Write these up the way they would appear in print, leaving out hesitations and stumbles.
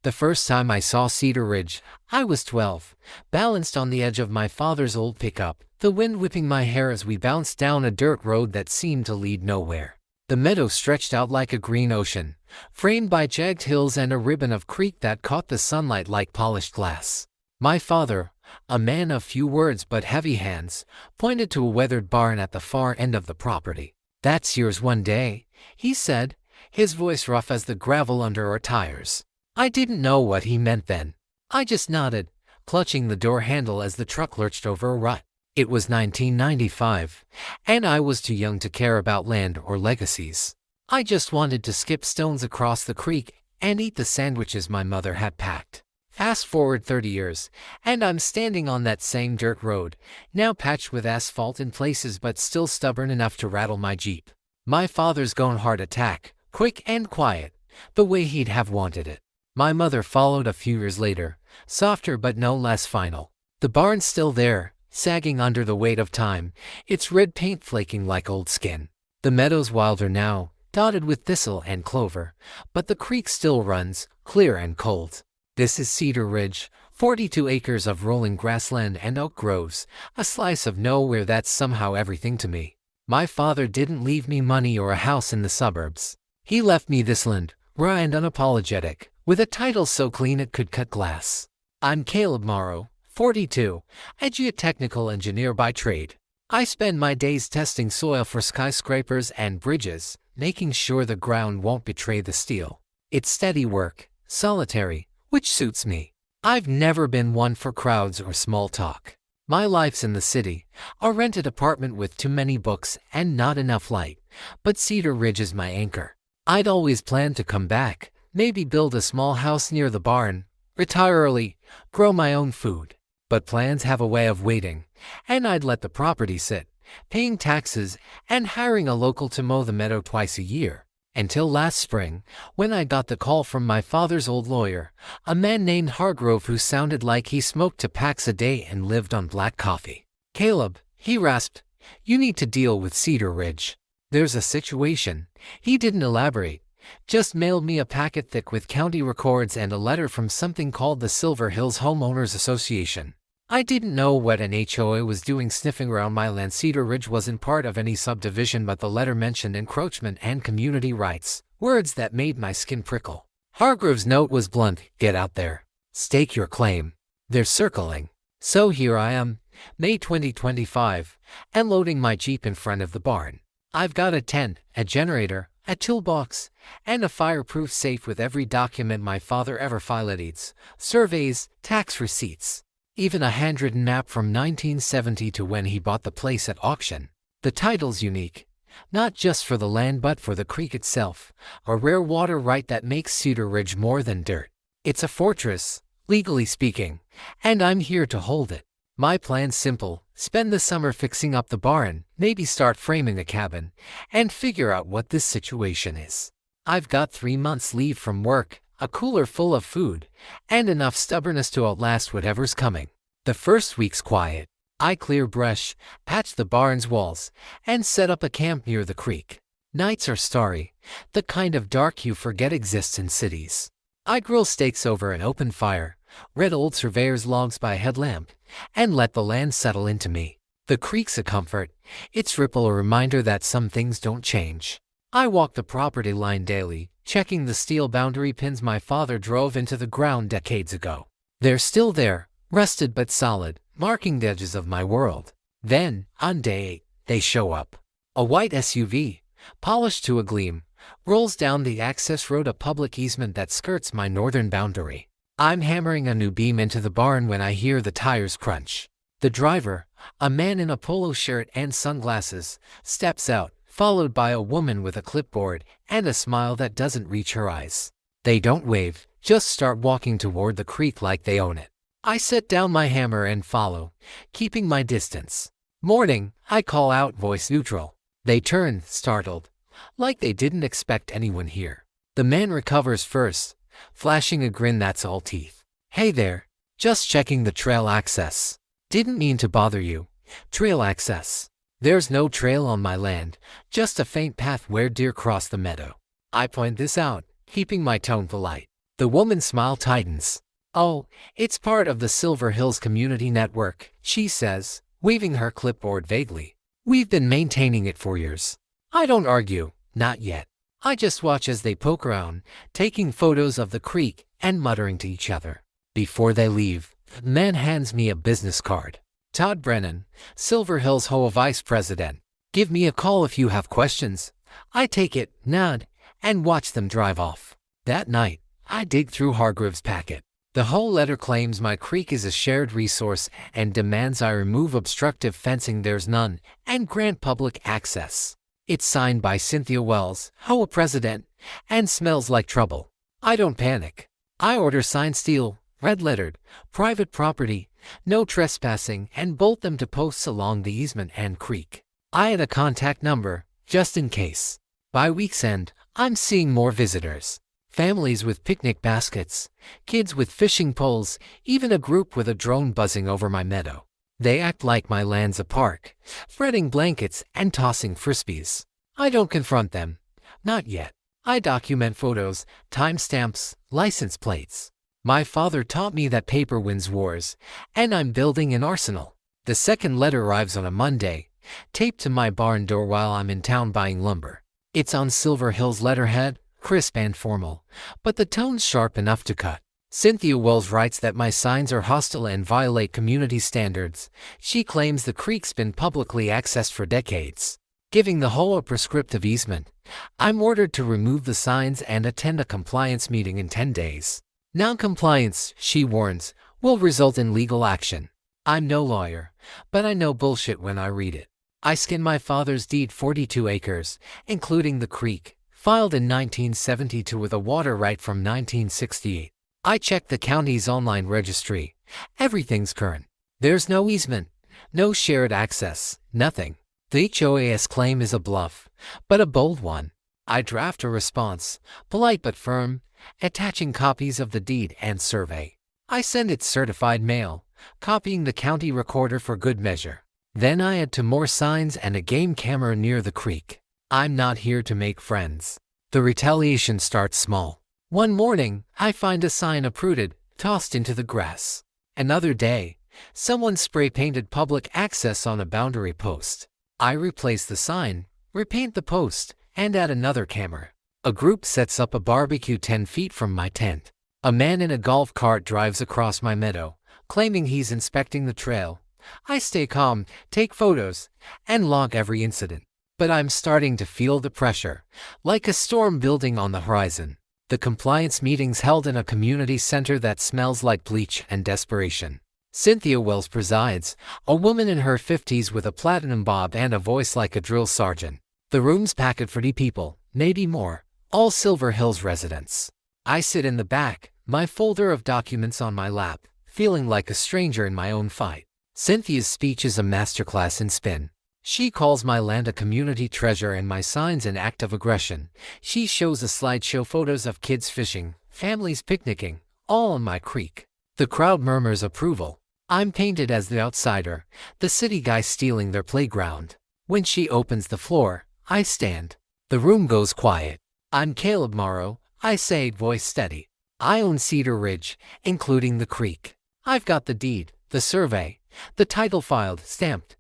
The first time I saw Cedar Ridge, I was 12, balanced on the edge of my father's old pickup, the wind whipping my hair as we bounced down a dirt road that seemed to lead nowhere. The meadow stretched out like a green ocean, framed by jagged hills and a ribbon of creek that caught the sunlight like polished glass. My father, a man of few words but heavy hands, pointed to a weathered barn at the far end of the property. "That's yours one day," he said, his voice rough as the gravel under our tires. I didn't know what he meant then. I just nodded, clutching the door handle as the truck lurched over a rut. It was 1995, and I was too young to care about land or legacies. I just wanted to skip stones across the creek and eat the sandwiches my mother had packed. Fast forward 30 years, and I'm standing on that same dirt road, now patched with asphalt in places but still stubborn enough to rattle my Jeep. My father's gone heart attack, quick and quiet, the way he'd have wanted it. My mother followed a few years later, softer but no less final. The barn's still there, sagging under the weight of time, its red paint flaking like old skin. The meadow's wilder now, dotted with thistle and clover, but the creek still runs, clear and cold. This is Cedar Ridge, 42 acres of rolling grassland and oak groves, a slice of nowhere that's somehow everything to me. My father didn't leave me money or a house in the suburbs. He left me this land, raw and unapologetic, with a title so clean it could cut glass. I'm Caleb Morrow, 42, a geotechnical engineer by trade. I spend my days testing soil for skyscrapers and bridges, making sure the ground won't betray the steel. It's steady work, solitary, which suits me. I've never been one for crowds or small talk. My life's in the city, a rented apartment with too many books and not enough light, but Cedar Ridge is my anchor. I'd always planned to come back, maybe build a small house near the barn, retire early, grow my own food. But plans have a way of waiting, and I'd let the property sit, paying taxes and hiring a local to mow the meadow twice a year. Until last spring, when I got the call from my father's old lawyer, a man named Hargrove who sounded like he smoked 2 packs a day and lived on black coffee. "Caleb," he rasped, "you need to deal with Cedar Ridge. There's a situation." He didn't elaborate, just mailed me a packet thick with county records and a letter from something called the Silver Hills Homeowners Association. I didn't know what an HOA was doing sniffing around my land. Cedar Ridge wasn't part of any subdivision, but the letter mentioned encroachment and community rights, words that made my skin prickle. Hargrove's note was blunt: "Get out there. Stake your claim. They're circling." So here I am, May 2025, and loading my Jeep in front of the barn. I've got a tent, a generator, a toolbox, and a fireproof safe with every document my father ever filed: deeds, surveys, tax receipts. Even a handwritten map from 1970 to when he bought the place at auction. The title's unique, not just for the land but for the creek itself, a rare water right that makes Cedar Ridge more than dirt. It's a fortress, legally speaking, and I'm here to hold it. My plan's simple: spend the summer fixing up the barn, maybe start framing a cabin, and figure out what this situation is. I've got 3 months leave from work, a cooler full of food, and enough stubbornness to outlast whatever's coming. The first week's quiet. I clear brush, patch the barn's walls, and set up a camp near the creek. Nights are starry, the kind of dark you forget exists in cities. I grill steaks over an open fire, read old surveyor's logs by a headlamp, and let the land settle into me. The creek's a comfort, its ripple a reminder that some things don't change. I walk the property line daily, checking the steel boundary pins my father drove into the ground decades ago. They're still there, rusted but solid, marking the edges of my world. Then, on day 8, they show up. A white SUV, polished to a gleam, rolls down the access road, a public easement that skirts my northern boundary. I'm hammering a new beam into the barn when I hear the tires crunch. The driver, a man in a polo shirt and sunglasses, steps out, followed by a woman with a clipboard and a smile that doesn't reach her eyes. They don't wave, just start walking toward the creek like they own it. I set down my hammer and follow, keeping my distance. "Morning," I call out, voice neutral. They turn, startled, like they didn't expect anyone here. The man recovers first, flashing a grin that's all teeth. "Hey there, just checking the trail access. Didn't mean to bother you. Trail access." There's no trail on my land, just a faint path where deer cross the meadow. I point this out, keeping my tone polite. The woman's smile tightens. "Oh, it's part of the Silver Hills Community Network," she says, waving her clipboard vaguely. "We've been maintaining it for years." I don't argue, not yet. I just watch as they poke around, taking photos of the creek and muttering to each other. Before they leave, the man hands me a business card. "Todd Brennan, Silver Hills HOA Vice President. Give me a call if you have questions." I take it, nod, and watch them drive off. That night, I dig through Hargreaves' packet. The whole letter claims my creek is a shared resource and demands I remove obstructive fencing there's none and grant public access. It's signed by Cynthia Wells, HOA President, and smells like trouble. I don't panic. I order sign steel, red-lettered, private property, no trespassing, and bolt them to posts along the easement and creek. I add a contact number, just in case. By week's end, I'm seeing more visitors. Families with picnic baskets, kids with fishing poles, even a group with a drone buzzing over my meadow. They act like my land's a park, spreading blankets and tossing frisbees. I don't confront them. Not yet. I document photos, timestamps, license plates. My father taught me that paper wins wars, and I'm building an arsenal. The second letter arrives on a Monday, taped to my barn door while I'm in town buying lumber. It's on Silver Hills letterhead, crisp and formal, but the tone's sharp enough to cut. Cynthia Wells writes that my signs are hostile and violate community standards. She claims the creek's been publicly accessed for decades. Giving the HOA prescriptive easement, I'm ordered to remove the signs and attend a compliance meeting in 10 days. Non-compliance, she warns, will result in legal action. I'm no lawyer, but I know bullshit when I read it. I skin my father's deed, 42 acres, including the creek, filed in 1972 with a water right from 1968. I checked the county's online registry. Everything's current. There's no easement, no shared access, nothing. The HOA's claim is a bluff, but a bold one. I draft a response, polite but firm, attaching copies of the deed and survey. I send it certified mail, copying the county recorder for good measure. Then I add to more signs and a game camera near the creek. I'm not here to make friends. The retaliation starts small. One morning, I find a sign uprooted, tossed into the grass. Another day, someone spray-painted public access on a boundary post. I replace the sign, repaint the post, and add another camera. A group sets up a barbecue 10 feet from my tent. A man in a golf cart drives across my meadow, claiming he's inspecting the trail. I stay calm, take photos, and log every incident. But I'm starting to feel the pressure, like a storm building on the horizon. The compliance meeting's held in a community center that smells like bleach and desperation. Cynthia Wells presides, a woman in her 50s with a platinum bob and a voice like a drill sergeant. The room's packed for 40 people, maybe more, all Silver Hills residents. I sit in the back, my folder of documents on my lap, feeling like a stranger in my own fight. Cynthia's speech is a masterclass in spin. She calls my land a community treasure and my signs an act of aggression. She shows a slideshow photos of kids fishing, families picnicking, all on my creek. The crowd murmurs approval. I'm painted as the outsider, the city guy stealing their playground. When she opens the floor, I stand. The room goes quiet. "I'm Caleb Morrow," I say, voice steady. "I own Cedar Ridge, including the creek. I've got the deed, the survey, the title filed, stamped,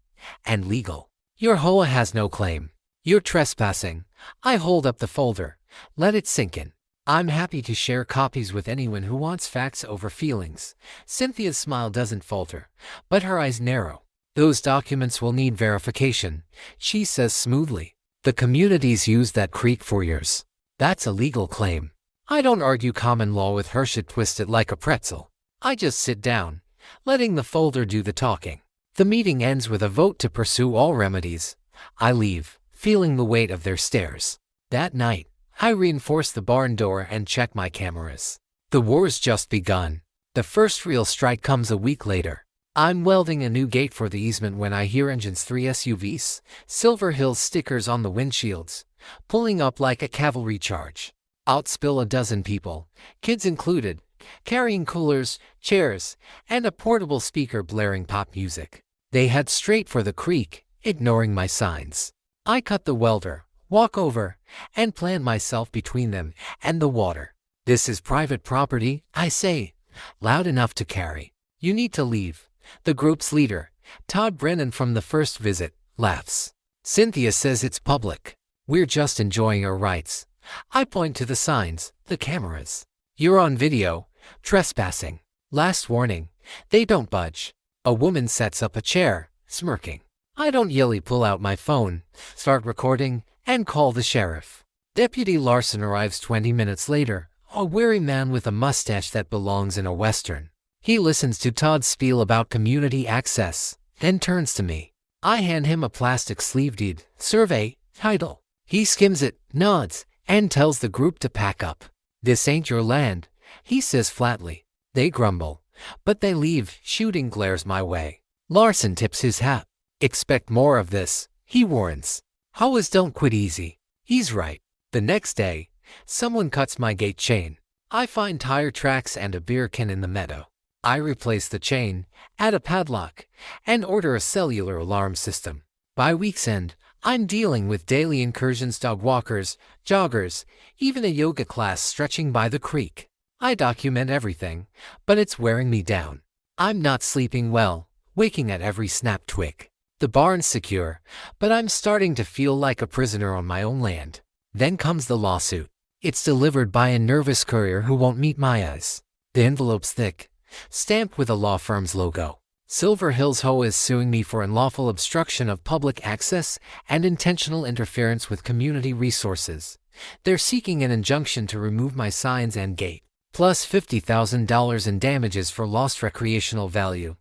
and legal. Your HOA has no claim. You're trespassing." I hold up the folder. Let it sink in. I'm happy to share copies with anyone who wants facts over feelings. Cynthia's smile doesn't falter, but her eyes narrow. "Those documents will need verification," she says smoothly. "The community's used that creek for years. That's a legal claim." I don't argue common law with her, shit twisted like a pretzel. I just sit down, letting the folder do the talking. The meeting ends with a vote to pursue all remedies. I leave, feeling the weight of their stares. That night, I reinforce the barn door and check my cameras. The war's just begun. The first real strike comes a week later. I'm welding a new gate for the easement when I hear engines, 3 SUVs, Silver Hills stickers on the windshields, pulling up like a cavalry charge. Out spill a dozen people, kids included, carrying coolers, chairs, and a portable speaker blaring pop music. They head straight for the creek, ignoring my signs. I cut the welder, walk over, and plant myself between them and the water. This is private property, I say, loud enough to carry. You need to leave. The group's leader, Todd Brennan from the first visit, laughs. Cynthia says it's public. We're just enjoying our rights. I point to the signs, the cameras. You're on video. Trespassing. Last warning. They don't budge. A woman sets up a chair, smirking. I don't yelly pull out my phone, start recording, and call the sheriff. Deputy Larson arrives 20 minutes later, a weary man with a mustache that belongs in a western. He listens to Todd's spiel about community access, then turns to me. I hand him a plastic sleeve deed, survey, title. He skims it, nods, and tells the group to pack up. This ain't your land, he says flatly. They grumble, but they leave. Shooting glares my way. Larson tips his hat. Expect more of this, he warns. HOAs don't quit easy. He's right. The next day, someone cuts my gate chain. I find tire tracks and a beer can in the meadow. I replace the chain, add a padlock, and order a cellular alarm system. By week's end, I'm dealing with daily incursions, dog walkers, joggers, even a yoga class stretching by the creek. I document everything, but it's wearing me down. I'm not sleeping well, waking at every snap twig. The barn's secure, but I'm starting to feel like a prisoner on my own land. Then comes the lawsuit. It's delivered by a nervous courier who won't meet my eyes. The envelope's thick, stamped with a law firm's logo. Silver Hills HOA is suing me for unlawful obstruction of public access and intentional interference with community resources. They're seeking an injunction to remove my signs and gate, plus $50,000 in damages for lost recreational value.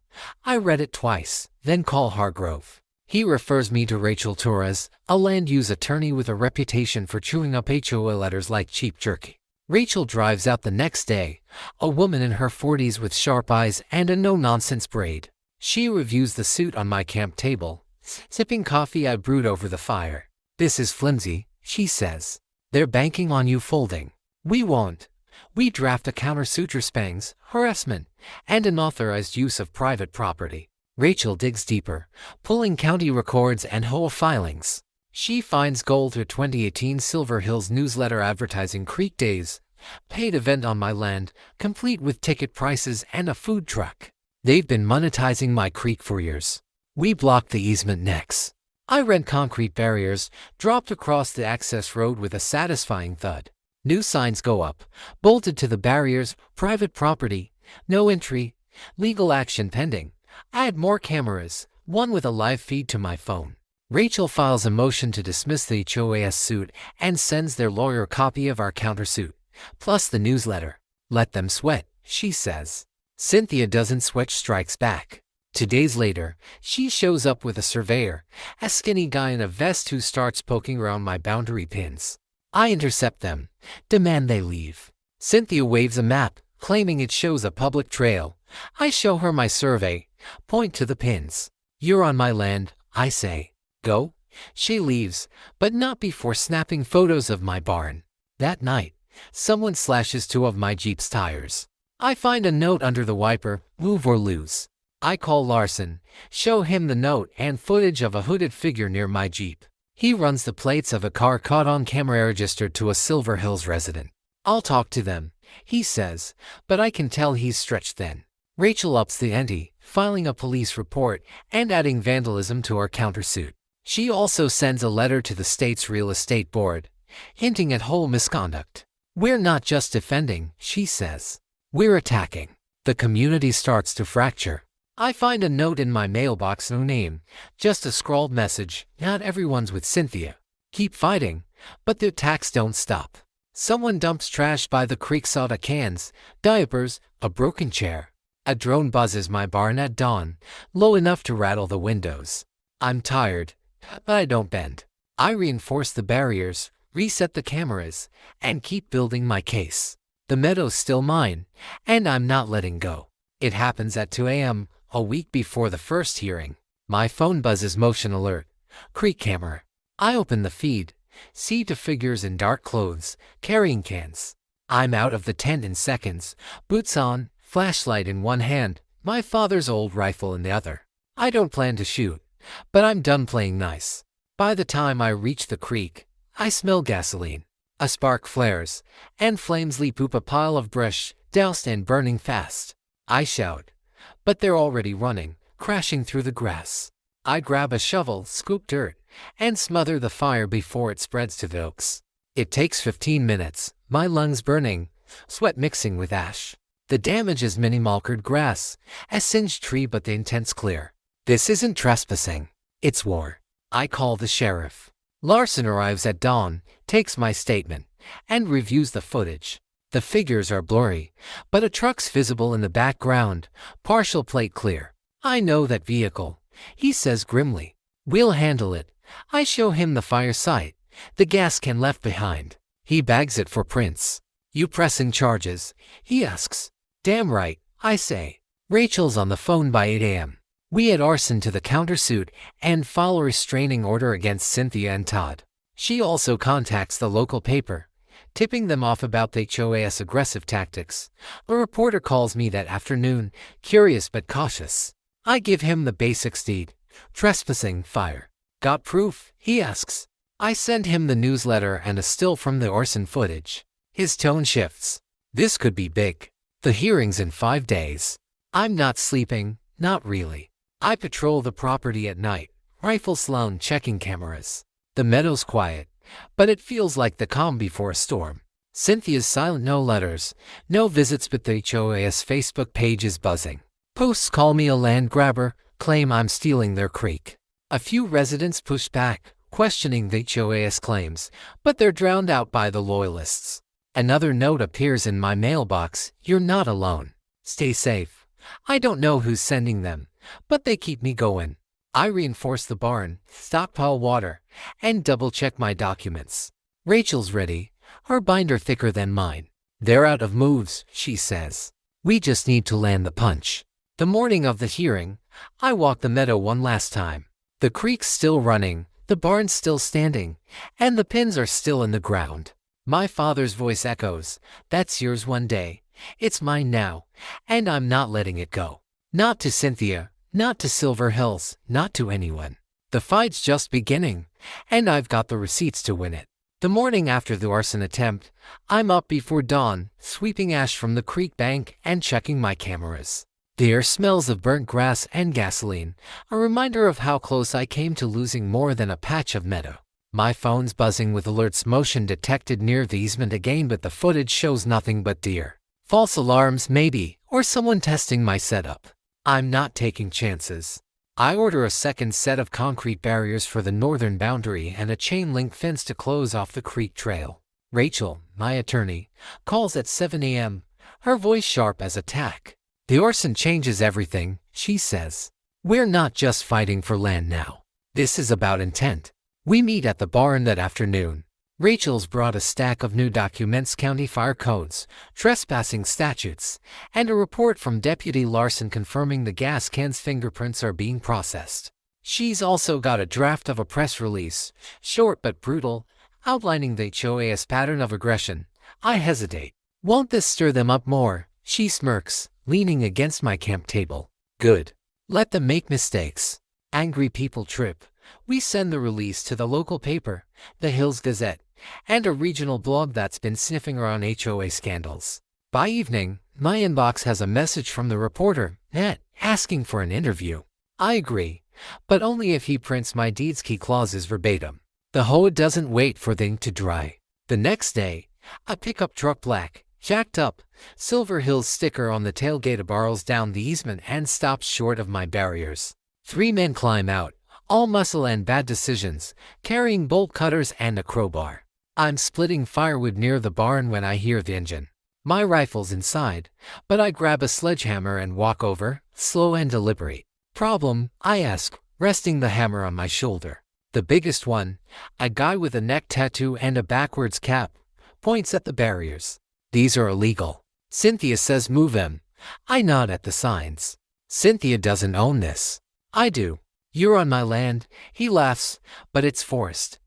I read it twice, then call Hargrove. He refers me to Rachel Torres, a land use attorney with a reputation for chewing up HOA letters like cheap jerky. Rachel drives out the next day, a woman in her 40s with sharp eyes and a no-nonsense braid. She reviews the suit on my camp table, sipping coffee I brewed over the fire. This is flimsy, she says. They're banking on you folding. We won't. We draft a countersuit for spangs, harassment, and unauthorized use of private property. Rachel digs deeper, pulling county records and HOA filings. She finds gold through 2018 Silver Hills newsletter advertising Creek Days, paid event on my land, complete with ticket prices and a food truck. They've been monetizing my creek for years. We blocked the easement necks. I rent concrete barriers, dropped across the access road with a satisfying thud. New signs go up, bolted to the barriers, private property, no entry, legal action pending. I add more cameras, one with a live feed to my phone. Rachel files a motion to dismiss the HOA's suit and sends their lawyer a copy of our countersuit, plus the newsletter. Let them sweat, she says. Cynthia doesn't sweat, strikes back. 2 days later, she shows up with a surveyor, a skinny guy in a vest who starts poking around my boundary pins. I intercept them, demand they leave. Cynthia waves a map, claiming it shows a public trail. I show her my survey, point to the pins. You're on my land, I say. Go. She leaves, but not before snapping photos of my barn. That night, someone slashes 2 of my Jeep's tires. I find a note under the wiper, move or lose. I call Larson, show him the note and footage of a hooded figure near my Jeep. He runs the plates of a car caught on camera registered to a Silver Hills resident. I'll talk to them, he says, but I can tell he's stretched thin. Rachel ups the ante, filing a police report and adding vandalism to our countersuit. She also sends a letter to the state's real estate board, hinting at whole misconduct. We're not just defending, she says. We're attacking. The community starts to fracture. I find a note in my mailbox, no name, just a scrawled message, not everyone's with Cynthia. Keep fighting, but the attacks don't stop. Someone dumps trash by the creek, soda cans, diapers, a broken chair. A drone buzzes my barn at dawn, low enough to rattle the windows. I'm tired, but I don't bend. I reinforce the barriers, reset the cameras, and keep building my case. The meadow's still mine, and I'm not letting go. It happens at 2 a.m., a week before the first hearing. My phone buzzes, motion alert, creek camera. I open the feed, see 2 figures in dark clothes, carrying cans. I'm out of the tent in seconds, boots on, flashlight in one hand, my father's old rifle in the other. I don't plan to shoot, but I'm done playing nice. By the time I reach the creek, I smell gasoline. A spark flares, and flames leap up a pile of brush, doused and burning fast. I shout, but they're already running, crashing through the grass. I grab a shovel, scoop dirt, and smother the fire before it spreads to the oaks. It takes 15 minutes, my lungs burning, sweat mixing with ash. The damage is mini-malkered grass, a singed tree, but the intent's clear. This isn't trespassing, it's war. I call the sheriff. Larson arrives at dawn, takes my statement, and reviews the footage. The figures are blurry, but a truck's visible in the background, partial plate clear. I know that vehicle, he says grimly. We'll handle it. I show him the fire site, the gas can left behind. He bags it for prints. You pressing charges? He asks. Damn right, I say. Rachel's on the phone by 8 a.m. We add arson to the countersuit and file a restraining order against Cynthia and Todd. She also contacts the local paper, tipping them off about the HOA's aggressive tactics. A reporter calls me that afternoon, curious but cautious. I give him the basics deed. Trespassing, fire. Got proof? He asks. I send him the newsletter and a still from the arson footage. His tone shifts. This could be big. The hearing's in 5 days. I'm not sleeping, not really. I patrol the property at night, rifle saloon checking cameras. The meadow's quiet, but it feels like the calm before a storm. Cynthia's silent, no letters, no visits, but the HOA's Facebook page is buzzing. Posts call me a land grabber, claim I'm stealing their creek. A few residents push back, questioning the HOA's claims, but they're drowned out by the loyalists. Another note appears in my mailbox, you're not alone. Stay safe. I don't know who's sending them, but they keep me going. I reinforce the barn, stockpile water, and double-check my documents. Rachel's ready, her binder thicker than mine. They're out of moves, she says. We just need to land the punch. The morning of the hearing, I walk the meadow one last time. The creek's still running, the barn's still standing, and the pins are still in the ground. My father's voice echoes, that's yours one day, it's mine now, and I'm not letting it go. Not to Cynthia, not to Silver Hills, not to anyone. The fight's just beginning, and I've got the receipts to win it. The morning after the arson attempt, I'm up before dawn, sweeping ash from the creek bank and checking my cameras. The air smells of burnt grass and gasoline, a reminder of how close I came to losing more than a patch of meadow. My phone's buzzing with alerts, motion detected near the easement again, but the footage shows nothing but deer. False alarms maybe, or someone testing my setup. I'm not taking chances. I order a second set of concrete barriers for the northern boundary and a chain-link fence to close off the creek trail. Rachel, my attorney, calls at 7 a.m., her voice sharp as a tack. The arson changes everything, she says. We're not just fighting for land now. This is about intent. We meet at the barn that afternoon. Rachel's brought a stack of new documents, county fire codes, trespassing statutes, and a report from Deputy Larson confirming the gas can's fingerprints are being processed. She's also got a draft of a press release, short but brutal, outlining the HOA's pattern of aggression. I hesitate. Won't this stir them up more? She smirks, leaning against my camp table. Good. Let them make mistakes. Angry people trip. We send the release to the local paper, the Hills Gazette, and a regional blog that's been sniffing around HOA scandals. By evening, my inbox has a message from the reporter, Nat, asking for an interview. I agree, but only if he prints my deed's key clauses verbatim. The HOA doesn't wait for the ink to dry. The next day, a pickup truck, black, jacked up, Silver Hills sticker on the tailgate, barrels down the easement and stops short of my barriers. 3 men climb out, all muscle and bad decisions, carrying bolt cutters and a crowbar. I'm splitting firewood near the barn when I hear the engine. My rifle's inside, but I grab a sledgehammer and walk over, slow and deliberate. Problem? I ask, resting the hammer on my shoulder. The biggest one, a guy with a neck tattoo and a backwards cap, points at the barriers. These are illegal. Cynthia says move them. I nod at the signs. Cynthia doesn't own this. I do. You're on my land, he laughs, but it's forced.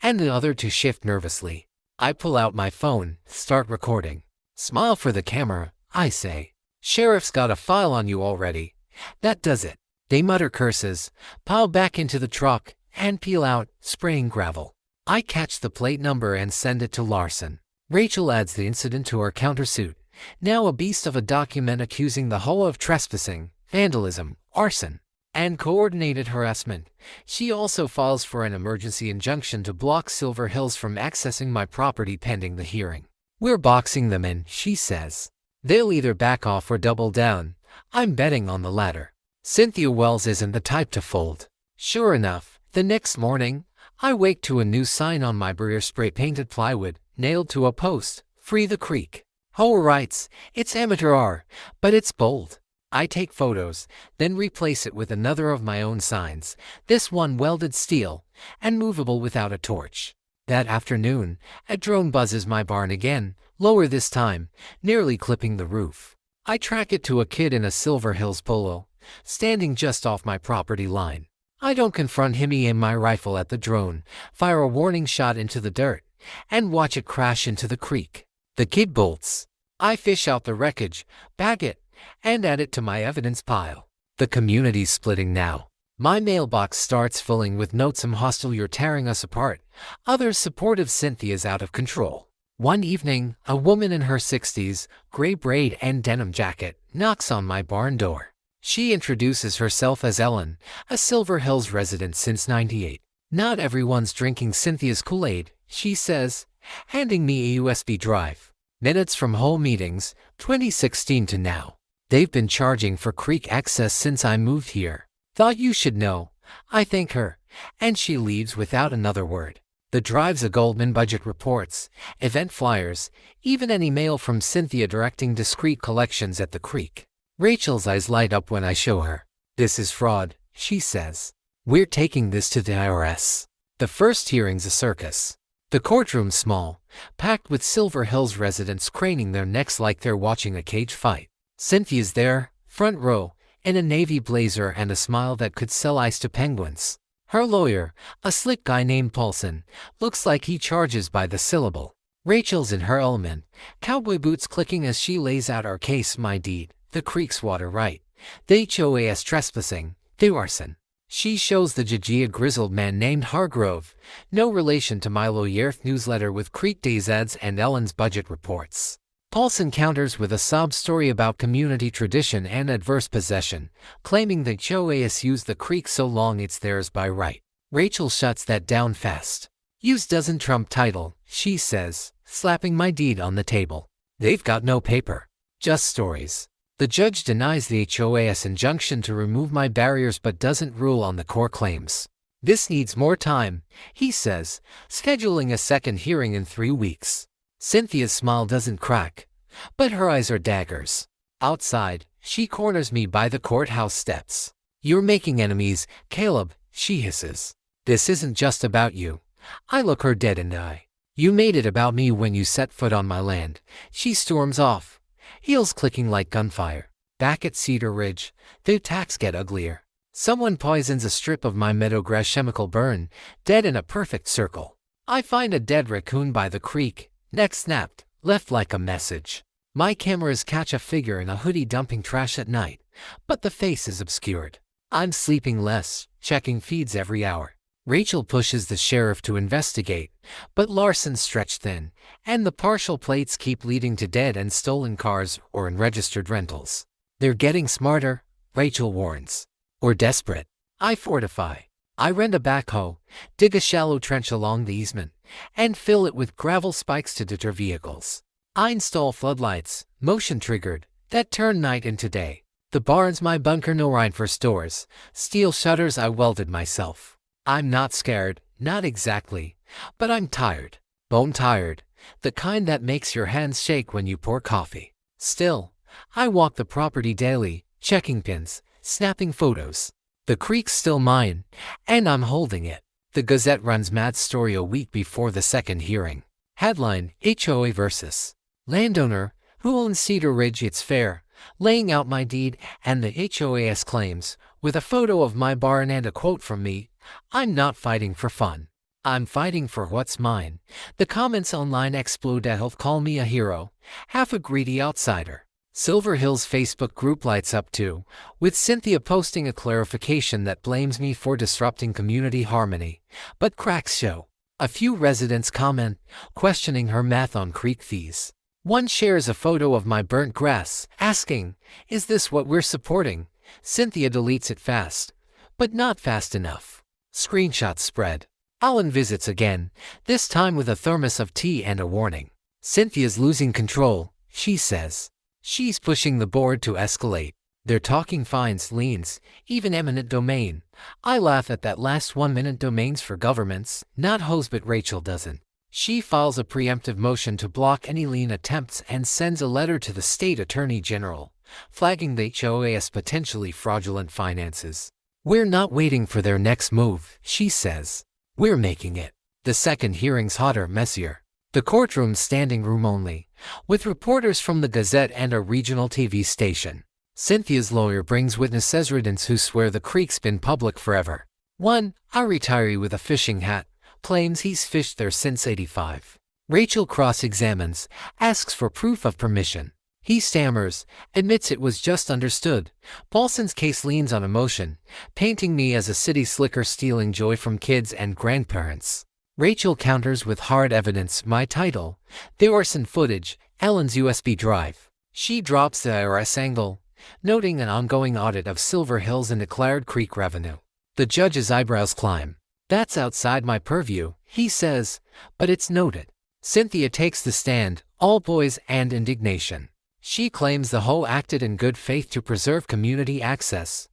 And the other two shift nervously. I pull out my phone, start recording. Smile for the camera, I say. Sheriff's got a file on you already. That does it. They mutter curses, pile back into the truck, and peel out, spraying gravel. I catch the plate number and send it to Larson. Rachel adds the incident to her countersuit, now a beast of a document accusing the HOA of trespassing, vandalism, arson, and coordinated harassment. She also files for an emergency injunction to block Silver Hills from accessing my property pending the hearing. We're boxing them in, she says. They'll either back off or double down. I'm betting on the latter. Cynthia Wells isn't the type to fold. Sure enough, the next morning, I wake to a new sign on my rear, spray-painted plywood, nailed to a post, "Free the Creek." HOA writes, "It's amateur hour, but it's bold." I take photos, then replace it with another of my own signs, this one welded steel, and movable without a torch. That afternoon, a drone buzzes my barn again, lower this time, nearly clipping the roof. I track it to a kid in a Silver Hills polo, standing just off my property line. I don't confront him, aim my rifle at the drone, fire a warning shot into the dirt, and watch it crash into the creek. The kid bolts. I fish out the wreckage, bag it, and add it to my evidence pile. The community's splitting now. My mailbox starts filling with notes: "Some hostile, you're tearing us apart." Others supportive: "Cynthia's out of control." One evening, a woman in her 60s, gray braid and denim jacket, knocks on my barn door. She introduces herself as Ellen, a Silver Hills resident since '98. "Not everyone's drinking Cynthia's Kool-Aid," she says, handing me a USB drive. Minutes from whole meetings, 2016 to now. "They've been charging for creek access since I moved here. Thought you should know." I thank her, and she leaves without another word. The drive's a Goldman budget reports, event flyers, even an email from Cynthia directing discreet collections at the creek. Rachel's eyes light up when I show her. "This is fraud," she says. "We're taking this to the IRS." The first hearing's a circus. The courtroom's small, packed with Silver Hills residents craning their necks like they're watching a cage fight. Cynthia's there, front row, in a navy blazer and a smile that could sell ice to penguins. Her lawyer, a slick guy named Paulson, looks like he charges by the syllable. Rachel's in her element, cowboy boots clicking as she lays out our case: my deed, the creek's water right, the HOA's trespassing, the arson. She shows the judge a grizzled man named Hargrove, no relation to Milo Yerth newsletter with Creek Days ads and Ellen's budget reports. Paulson counters with a sob story about community tradition and adverse possession, claiming that HOAs used the creek so long it's theirs by right. Rachel shuts that down fast. "Use doesn't trump title," she says, slapping my deed on the table. "They've got no paper, just stories." The judge denies the HOA's injunction to remove my barriers but doesn't rule on the core claims. "This needs more time," he says, scheduling a second hearing in 3 weeks. Cynthia's smile doesn't crack, but her eyes are daggers. Outside, she corners me by the courthouse steps. "You're making enemies, Caleb," she hisses. "This isn't just about you." I look her dead in the eye. "You made it about me when you set foot on my land." She storms off, heels clicking like gunfire. Back at Cedar Ridge, the attacks get uglier. Someone poisons a strip of my meadowgrass, chemical burn, dead in a perfect circle. I find a dead raccoon by the creek, neck snapped, left like a message. My cameras catch a figure in a hoodie dumping trash at night, but the face is obscured. I'm sleeping less, checking feeds every hour. Rachel pushes the sheriff to investigate, but Larson's stretched thin, and the partial plates keep leading to dead and stolen cars or unregistered rentals. "They're getting smarter," Rachel warns. "Or desperate." I fortify. I rent a backhoe, dig a shallow trench along the easement, and fill it with gravel spikes to deter vehicles. I install floodlights, motion-triggered, that turn night into day. The barn's my bunker, no rhyme for stores. Steel shutters I welded myself. I'm not scared, not exactly, but I'm tired. Bone tired, the kind that makes your hands shake when you pour coffee. Still, I walk the property daily, checking pins, snapping photos. The creek's still mine, and I'm holding it. The Gazette runs Matt's story a week before the second hearing. Headline: HOA versus landowner who owns Cedar Ridge. It's fair, laying out my deed and the HOA's claims, with a photo of my barn and a quote from me. "I'm not fighting for fun. I'm fighting for what's mine." The comments online explode. Health call me a hero, half a greedy outsider. Silver Hills Facebook group lights up too, with Cynthia posting a clarification that blames me for disrupting community harmony, but cracks show. A few residents comment, questioning her math on creek fees. One shares a photo of my burnt grass, asking, "Is this what we're supporting?" Cynthia deletes it fast, but not fast enough. Screenshots spread. Alan visits again, this time with a thermos of tea and a warning. Cynthia's losing control, she says. She's pushing the board to escalate. They're talking fines, liens, even eminent domain. I laugh at that last one. Eminent domains for governments, not HOAs, but Rachel doesn't. She files a preemptive motion to block any lien attempts and sends a letter to the state attorney general, flagging the HOA as potentially fraudulent finances. We're not waiting for their next move, she says. We're making it. The second hearing's hotter, messier. The courtroom's standing room only, with reporters from the Gazette and a regional TV station. Cynthia's lawyer brings witnesses residents who swear the creek's been public forever. One, a retiree with a fishing hat, claims he's fished there since '85. Rachel cross-examines, asks for proof of permission. He stammers, admits it was just understood. Paulson's case leans on emotion, painting me as a city slicker stealing joy from kids and grandparents. Rachel counters with hard evidence, my title, the arson footage, Ellen's USB drive. She drops the IRS angle, noting an ongoing audit of Silver Hills and declared creek revenue. The judge's eyebrows climb. That's outside my purview, he says, but it's noted. Cynthia takes the stand, all poise and indignation. She claims the HOA acted in good faith to preserve community access.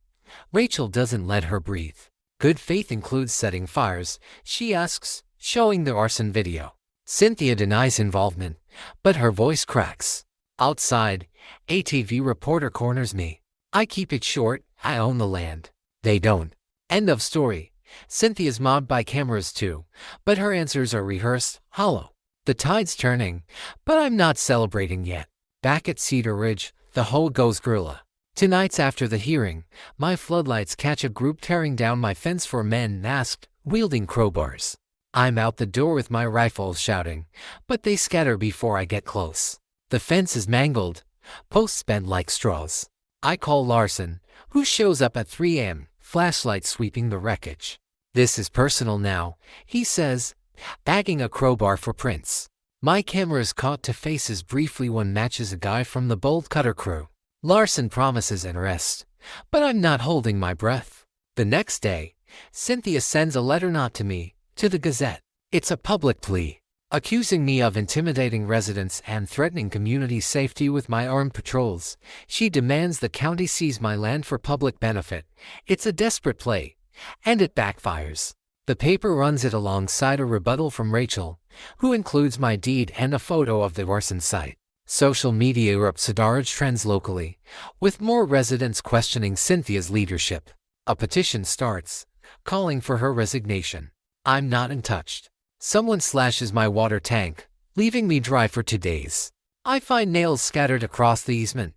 Rachel doesn't let her breathe. Good faith includes setting fires, she asks, showing the arson video. Cynthia denies involvement, but her voice cracks. Outside, a TV reporter corners me. I keep it short, I own the land. They don't. End of story. Cynthia's mobbed by cameras too, but her answers are rehearsed, hollow. The tide's turning, but I'm not celebrating yet. Back at Cedar Ridge, the HOA goes guerrilla. Tonight's after the hearing, my floodlights catch a group tearing down my fence for men masked, wielding crowbars. I'm out the door with my rifles shouting, but they scatter before I get close. The fence is mangled, posts bent like straws. I call Larson, who shows up at 3 a.m., flashlight sweeping the wreckage. This is personal now, he says, bagging a crowbar for prints. My camera is caught to faces briefly. One matches a guy from the bolt cutter crew. Larson promises an arrest, but I'm not holding my breath. The next day, Cynthia sends a letter, not to me, to the Gazette. It's a public plea, accusing me of intimidating residents and threatening community safety with my armed patrols. She demands the county seize my land for public benefit. It's a desperate play, and it backfires. The paper runs it alongside a rebuttal from Rachel, who includes my deed and a photo of the arson site. Social media erupts. Cedar Ridge trends locally, with more residents questioning Cynthia's leadership. A petition starts, calling for her resignation. I'm not untouched. Someone slashes my water tank, leaving me dry for 2 days. I find nails scattered across the easement,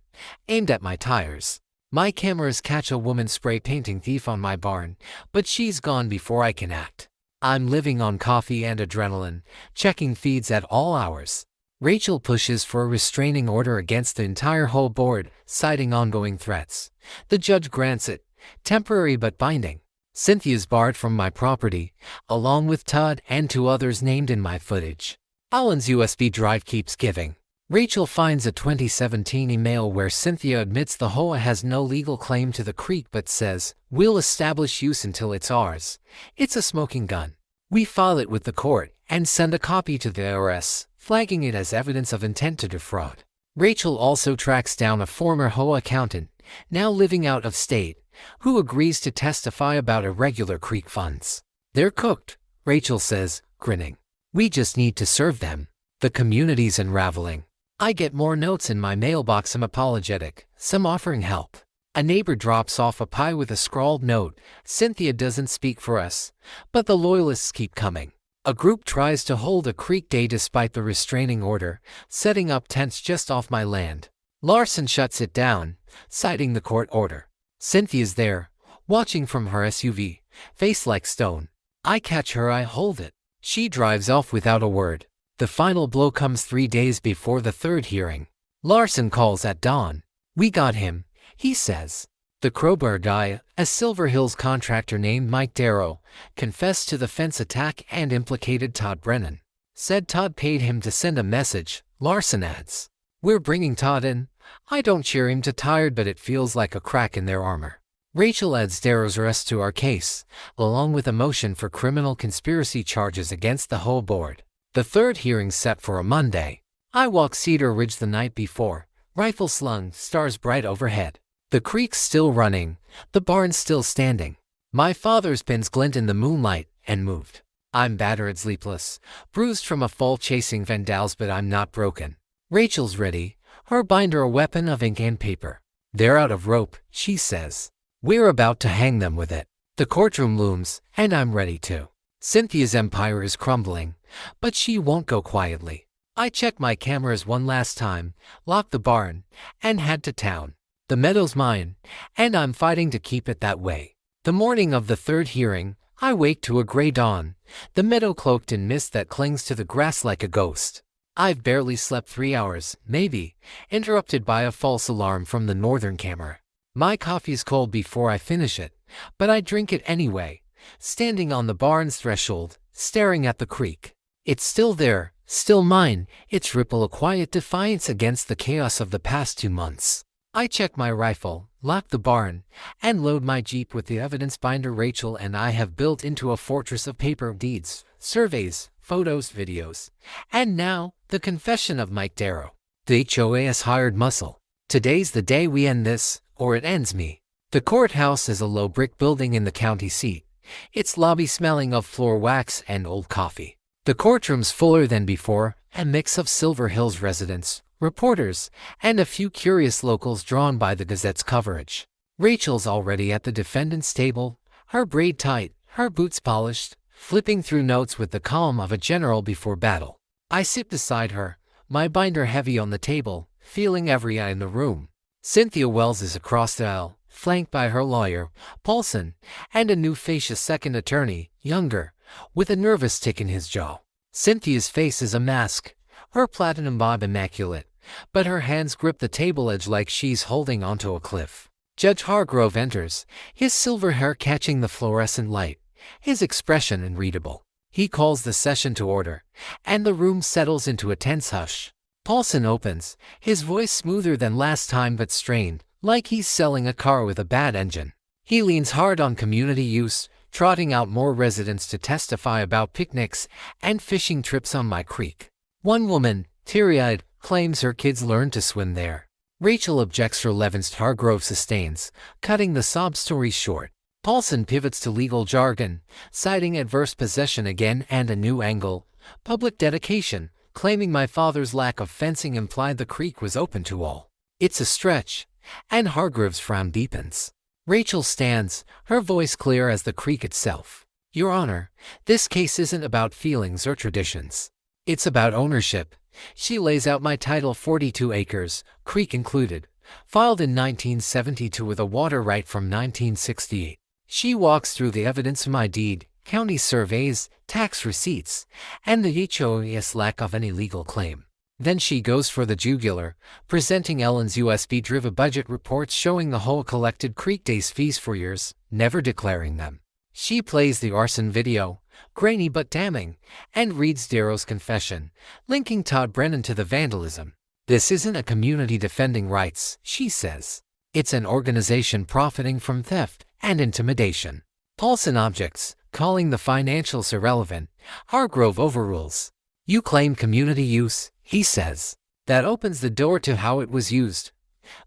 aimed at my tires. My cameras catch a woman spray painting thief on my barn, but she's gone before I can act. I'm living on coffee and adrenaline, checking feeds at all hours. Rachel pushes for a restraining order against the entire HOA board, citing ongoing threats. The judge grants it, temporary but binding. Cynthia's barred from my property, along with Todd and 2 others named in my footage. Alan's USB drive keeps giving. Rachel finds a 2017 email where Cynthia admits the HOA has no legal claim to the creek but says, "We'll establish use until it's ours." It's a smoking gun. We file it with the court and send a copy to the IRS, flagging it as evidence of intent to defraud. Rachel also tracks down a former HOA accountant, now living out of state, who agrees to testify about irregular creek funds. They're cooked, Rachel says, grinning. We just need to serve them. The community's unraveling. I get more notes in my mailbox, some apologetic, some offering help. A neighbor drops off a pie with a scrawled note. Cynthia doesn't speak for us, but the loyalists keep coming. A group tries to hold a creek day despite the restraining order, setting up tents just off my land. Larson shuts it down, citing the court order. Cynthia's there, watching from her SUV, face like stone. I catch her, I hold it. She drives off without a word. The final blow comes 3 days before the third hearing. Larson calls at dawn. We got him, he says. The crowbar guy, a Silver Hills contractor named Mike Darrow, confessed to the fence attack and implicated Todd Brennan. Said Todd paid him to send a message. Larson adds, "We're bringing Todd in. I don't cheer him too tired, but it feels like a crack in their armor." Rachel adds Darrow's arrest to our case, along with a motion for criminal conspiracy charges against the whole board. The third hearing set for a Monday. I walk Cedar Ridge the night before, rifle slung, stars bright overhead. The creek's still running, the barn's still standing. My father's pins glint in the moonlight, and moved. I'm battered, sleepless, bruised from a fall chasing vandals, but I'm not broken. Rachel's ready, her binder a weapon of ink and paper. They're out of rope, she says. We're about to hang them with it. The courtroom looms, and I'm ready to. Cynthia's empire is crumbling, but she won't go quietly. I check my cameras one last time, lock the barn, and head to town. The meadow's mine, and I'm fighting to keep it that way. The morning of the third hearing, I wake to a gray dawn, the meadow cloaked in mist that clings to the grass like a ghost. I've barely slept 3 hours, maybe, interrupted by a false alarm from the northern camera. My coffee's cold before I finish it, but I drink it anyway, standing on the barn's threshold, staring at the creek. It's still there, still mine, its ripple a quiet defiance against the chaos of the past 2 months. I check my rifle, lock the barn, and load my Jeep with the evidence binder Rachel and I have built into a fortress of paper, deeds, surveys, photos, videos. And now, the confession of Mike Darrow. The HOA's hired muscle. Today's the day we end this, or it ends me. The courthouse is a low brick building in the county seat, its lobby smelling of floor wax and old coffee. The courtroom's fuller than before, a mix of Silver Hills residents, reporters, and a few curious locals drawn by the Gazette's coverage. Rachel's already at the defendant's table, her braid tight, her boots polished, flipping through notes with the calm of a general before battle. I sit beside her, my binder heavy on the table, feeling every eye in the room. Cynthia Wells is across the aisle, flanked by her lawyer, Paulson, and a new facious second attorney, younger, with a nervous tick in his jaw. Cynthia's face is a mask, her platinum bob immaculate, but her hands grip the table edge like she's holding onto a cliff. Judge Hargrove enters, his silver hair catching the fluorescent light, his expression unreadable. He calls the session to order, and the room settles into a tense hush. Paulson opens, his voice smoother than last time but strained, like he's selling a car with a bad engine. He leans hard on community use, trotting out more residents to testify about picnics and fishing trips on my creek. One woman, teary-eyed, claims her kids learned to swim there. Rachel objects her Levinst Hargrove sustains, cutting the sob story short. Paulson pivots to legal jargon, citing adverse possession again and a new angle, public dedication, claiming my father's lack of fencing implied the creek was open to all. It's a stretch, and Hargrove's frown deepens. Rachel stands, her voice clear as the creek itself. Your Honor, this case isn't about feelings or traditions. It's about ownership. She lays out my title, 42 acres, creek included, filed in 1972 with a water right from 1968. She walks through the evidence of my deed, county surveys, tax receipts, and the HOA's lack of any legal claim. Then she goes for the jugular, presenting Ellen's USB-driven budget reports showing the whole collected Creek Days fees for years, never declaring them. She plays the arson video, grainy but damning, and reads Darrow's confession, linking Todd Brennan to the vandalism. This isn't a community defending rights, she says. It's an organization profiting from theft and intimidation. Paulson objects, calling the financials irrelevant. Hargrove overrules. You claim community use, he says. That opens the door to how it was used.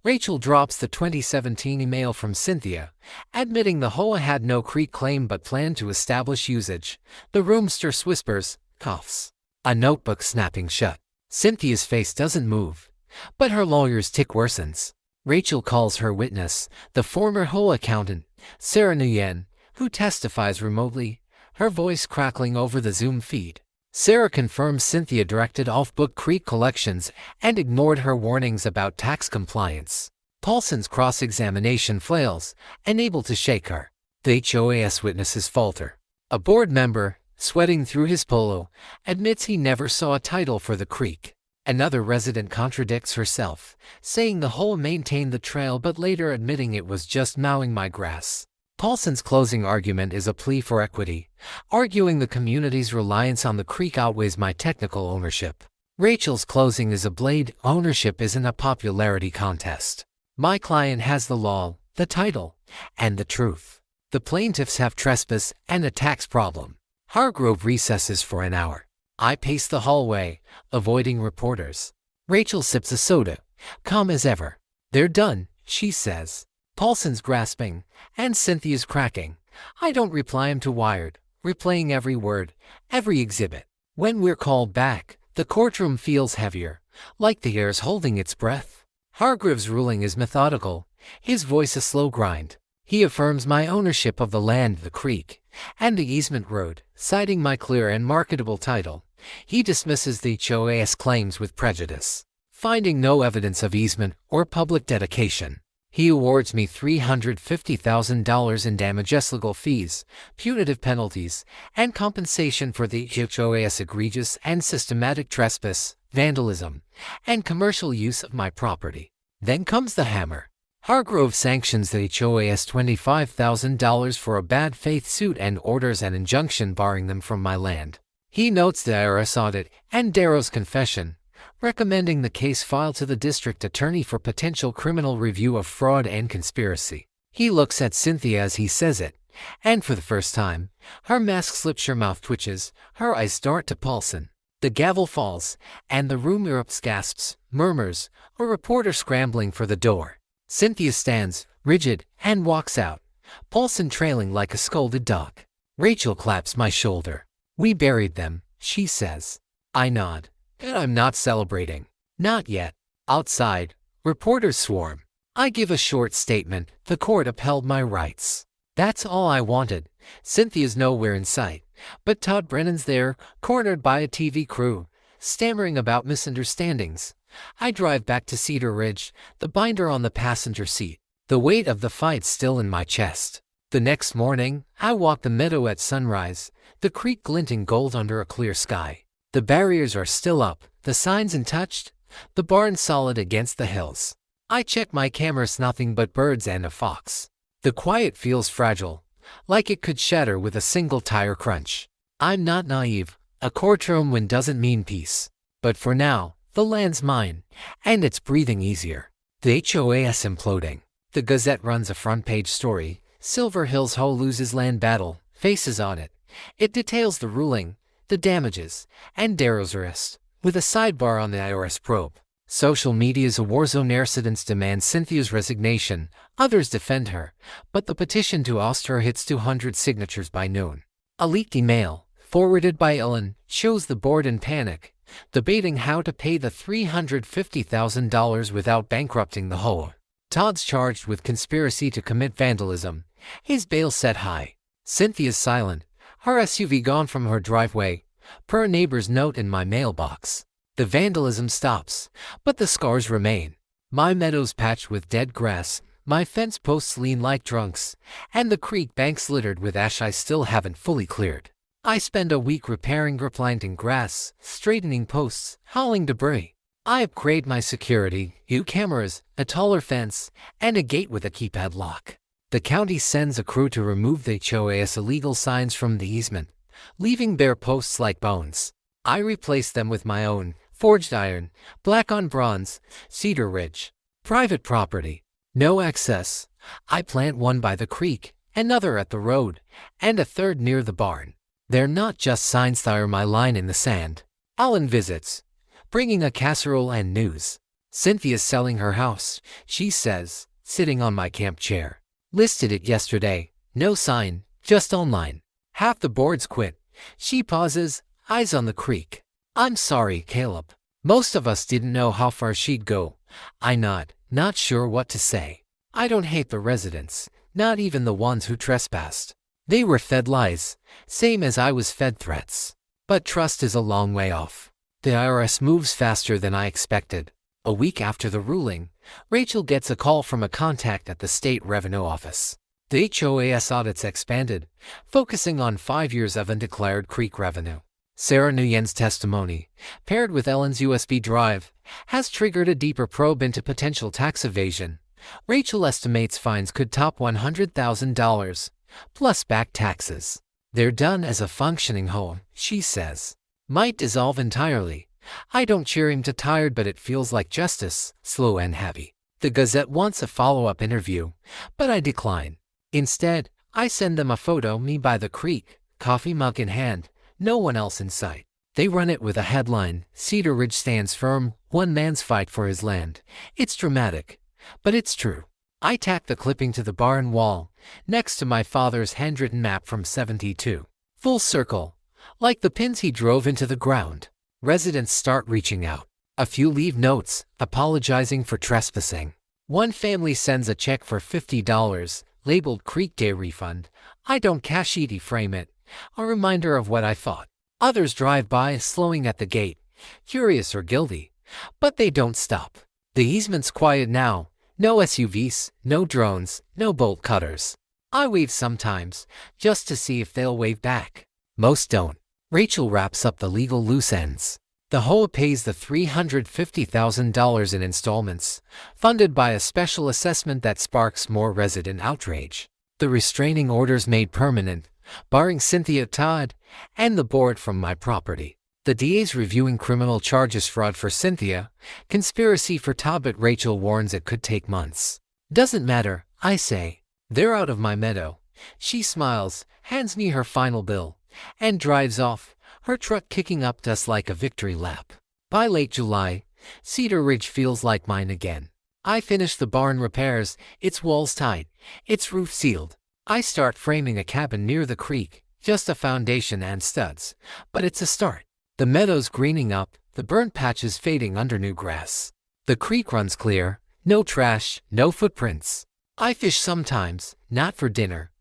Rachel drops the 2017 email from Cynthia, admitting the HOA had no creek claim but planned to establish usage. The room stirs, whispers, coughs. A notebook snapping shut. Cynthia's face doesn't move, but her lawyer's tick worsens. Rachel calls her witness, the former HOA accountant, Sarah Nguyen, who testifies remotely, her voice crackling over the Zoom feed. Sarah confirms Cynthia directed off-book creek collections and ignored her warnings about tax compliance. Paulson's cross-examination flails, unable to shake her. The HOA's witnesses falter. A board member, sweating through his polo, admits he never saw a title for the creek. Another resident contradicts herself, saying the HOA maintained the trail but later admitting it was just mowing my grass. Paulson's closing argument is a plea for equity, arguing the community's reliance on the creek outweighs my technical ownership. Rachel's closing is a blade: ownership isn't a popularity contest. My client has the law, the title, and the truth. The plaintiffs have trespass and a tax problem. Hargrove recesses for an hour. I pace the hallway, avoiding reporters. Rachel sips a soda, calm as ever. "They're done," she says. Paulson's grasping, and Cynthia's cracking. I don't reply. I'm too wired, replaying every word, every exhibit. When we're called back, the courtroom feels heavier, like the air's holding its breath. Hargrove's ruling is methodical, his voice a slow grind. He affirms my ownership of the land, the creek, and the easement road, citing my clear and marketable title. He dismisses the HOA's claims with prejudice, finding no evidence of easement or public dedication. He awards me $350,000 in damages, legal fees, punitive penalties, and compensation for the HOA's egregious and systematic trespass, vandalism, and commercial use of my property. Then comes the hammer. Hargrove sanctions the HOA's $25,000 for a bad faith suit and orders an injunction barring them from my land. He notes the IRS audit and Darrow's confession, recommending the case filed to the district attorney for potential criminal review of fraud and conspiracy. He looks at Cynthia as he says it, and for the first time, her mask slips, her mouth twitches, her eyes dart to Paulson. The gavel falls, and the room erupts, gasps, murmurs, a reporter scrambling for the door. Cynthia stands, rigid, and walks out, Paulson trailing like a scolded dog. Rachel claps my shoulder. "We buried them," she says. I nod. And I'm not celebrating. Not yet. Outside, reporters swarm. I give a short statement. The court upheld my rights. That's all I wanted. Cynthia's nowhere in sight, but Todd Brennan's there, cornered by a TV crew, stammering about misunderstandings. I drive back to Cedar Ridge, the binder on the passenger seat, the weight of the fight still in my chest. The next morning, I walk the meadow at sunrise, the creek glinting gold under a clear sky. The barriers are still up, the signs untouched, the barn solid against the hills. I check my cameras, nothing but birds and a fox. The quiet feels fragile, like it could shatter with a single tire crunch. I'm not naive. A courtroom win doesn't mean peace. But for now, the land's mine, and it's breathing easier. The HOA's imploding. The Gazette runs a front-page story. Silver Hills HOA loses land battle, faces audit. It details the ruling, the damages, and Darrow's arrest, with a sidebar on the IRS probe. Social media's a war zone. Residents demand Cynthia's resignation, others defend her, but the petition to oust her hits 200 signatures by noon. A leaked email, forwarded by Ellen, shows the board in panic, debating how to pay the $350,000 without bankrupting the HOA. Todd's charged with conspiracy to commit vandalism, his bail set high. Cynthia's silent, her SUV gone from her driveway, per a neighbor's note in my mailbox. The vandalism stops, but the scars remain. My meadows patched with dead grass, my fence posts lean like trunks, and the creek banks littered with ash I still haven't fully cleared. I spend a week repairing, replanting grass, straightening posts, hauling debris. I upgrade my security, new cameras, a taller fence, and a gate with a keypad lock. The county sends a crew to remove the HOA's illegal signs from the easement, leaving bare posts like bones. I replace them with my own, forged iron, black on bronze, Cedar Ridge. Private property. No access. I plant one by the creek, another at the road, and a third near the barn. They're not just signs, they're my line in the sand. Alan visits, bringing a casserole and news. Cynthia's selling her house, she says, sitting on my camp chair. Listed it yesterday. No sign, just online. Half the boards quit. She pauses, eyes on the creek. I'm sorry, Caleb. Most of us didn't know how far she'd go. I nod, not sure what to say. I don't hate the residents, not even the ones who trespassed. They were fed lies, same as I was fed threats. But trust is a long way off. The IRS moves faster than I expected. A week after the ruling, Rachel gets a call from a contact at the state revenue office. The HOA's audits expanded, focusing on 5 years of undeclared creek revenue. Sarah Nguyen's testimony, paired with Ellen's USB drive, has triggered a deeper probe into potential tax evasion. Rachel estimates fines could top $100,000, plus back taxes. They're done as a functioning HOA, she says. Might dissolve entirely. I don't cheer him to tired, but it feels like justice, slow and heavy. The Gazette wants a follow-up interview, but I decline. Instead, I send them a photo, me by the creek, coffee mug in hand, no one else in sight. They run it with a headline, Cedar Ridge stands firm, one man's fight for his land. It's dramatic, but it's true. I tack the clipping to the barn wall, next to my father's handwritten map from '72. Full circle, like the pins he drove into the ground. Residents start reaching out. A few leave notes, apologizing for trespassing. One family sends a check for $50, labeled Creek Day refund. I don't cash it, frame it, a reminder of what I thought. Others drive by, slowing at the gate, curious or guilty, but they don't stop. The easement's quiet now. No SUVs, no drones, no bolt cutters. I wave sometimes, just to see if they'll wave back. Most don't. Rachel wraps up the legal loose ends. The HOA pays the $350,000 in installments, funded by a special assessment that sparks more resident outrage. The restraining order's made permanent, barring Cynthia Todd and the board from my property. The DA's reviewing criminal charges: fraud for Cynthia, conspiracy for Todd, but Rachel warns it could take months. Doesn't matter, I say. They're out of my meadow. She smiles, hands me her final bill, and drives off, her truck kicking up dust like a victory lap. By late July, Cedar Ridge feels like mine again. I finish the barn repairs, its walls tight, its roof sealed. I start framing a cabin near the creek, just a foundation and studs, but it's a start. The meadow's greening up, the burnt patches fading under new grass. The creek runs clear, no trash, no footprints. I fish sometimes, not for dinner,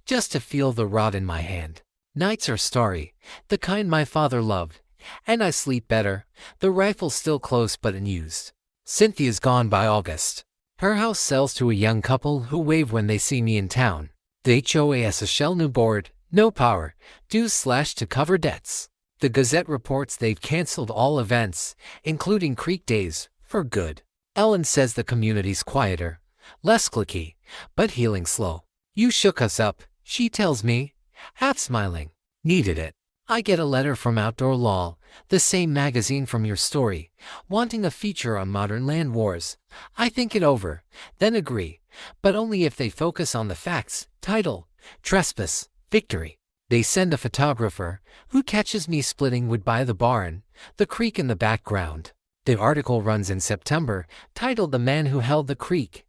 just to feel the rod in my hand. Nights are starry, the kind my father loved, and I sleep better, the rifle still close but unused. Cynthia's gone by August. Her house sells to a young couple who wave when they see me in town. The HOA has a shell new board, no power, dues slashed to cover debts. The Gazette reports they've canceled all events, including Creek Days, for good. Ellen says the community's quieter, less cliquey, but healing slow. You shook us up, she tells me, half smiling. Needed it. I get a letter from Outdoor Law, the same magazine from your story, wanting a feature on modern land wars. I think it over, then agree, but only if they focus on the facts. Title: Trespass, Victory. They send a photographer, who catches me splitting wood by the barn, the creek in the background. The article runs in September, titled The Man Who Held the Creek.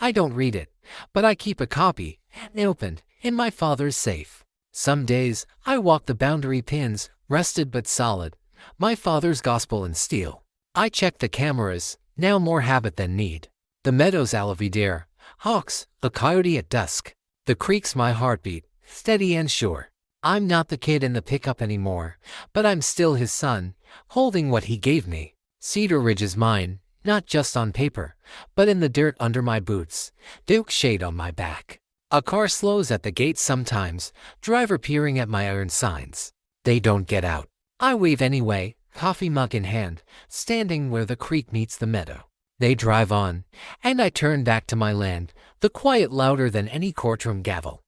I don't read it, but I keep a copy, opened, in my father's safe. Some days, I walk the boundary pins, rusted but solid, my father's gospel in steel. I check the cameras, now more habit than need. The meadow's aloe deer, hawks, a coyote at dusk. The creek's my heartbeat, steady and sure. I'm not the kid in the pickup anymore, but I'm still his son, holding what he gave me. Cedar Ridge is mine, not just on paper, but in the dirt under my boots, Duke shade on my back. A car slows at the gate sometimes, driver peering at my iron signs. They don't get out. I wave anyway, coffee mug in hand, standing where the creek meets the meadow. They drive on, and I turn back to my land, the quiet louder than any courtroom gavel.